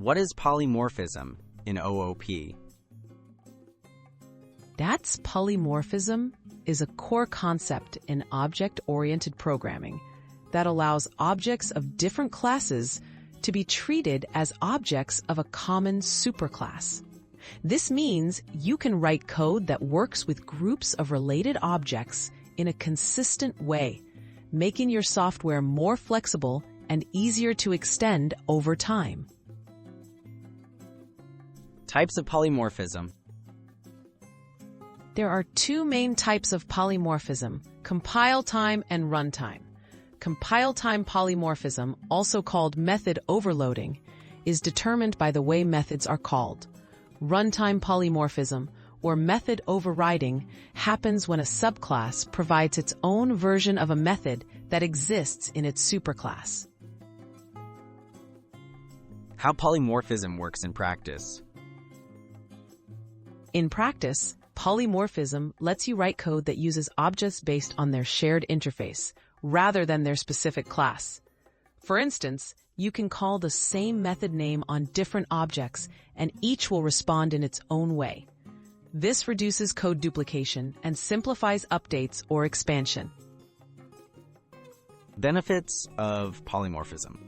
What is polymorphism in OOP? That's polymorphism is a core concept in object-oriented programming that allows objects of different classes to be treated as objects of a common superclass. This means you can write code that works with groups of related objects in a consistent way, making your software more flexible and easier to extend over time. Types of polymorphism. There are two main types of polymorphism: compile time and runtime. Compile time polymorphism, also called method overloading, is determined by the way methods are called. Runtime polymorphism, or method overriding, happens when a subclass provides its own version of a method that exists in its superclass. How polymorphism works in practice. In practice, polymorphism lets you write code that uses objects based on their shared interface, rather than their specific class. For instance, you can call the same method name on different objects, and each will respond in its own way. This reduces code duplication and simplifies updates or expansion. Benefits of polymorphism.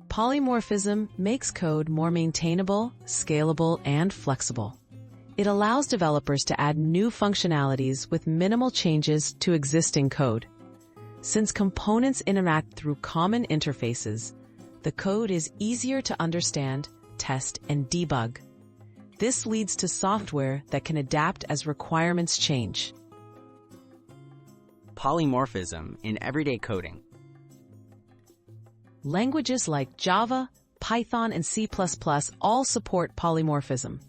Polymorphism makes code more maintainable, scalable, and flexible. It allows developers to add new functionalities with minimal changes to existing code. Since components interact through common interfaces, the code is easier to understand, test, and debug. This leads to software that can adapt as requirements change. Polymorphism in everyday coding. Languages like Java, Python, and C++ all support polymorphism.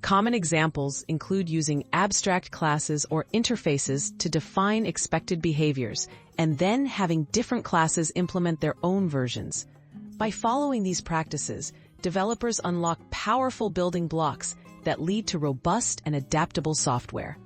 Common examples include using abstract classes or interfaces to define expected behaviors, and then having different classes implement their own versions. By following these practices, developers unlock powerful building blocks that lead to robust and adaptable software.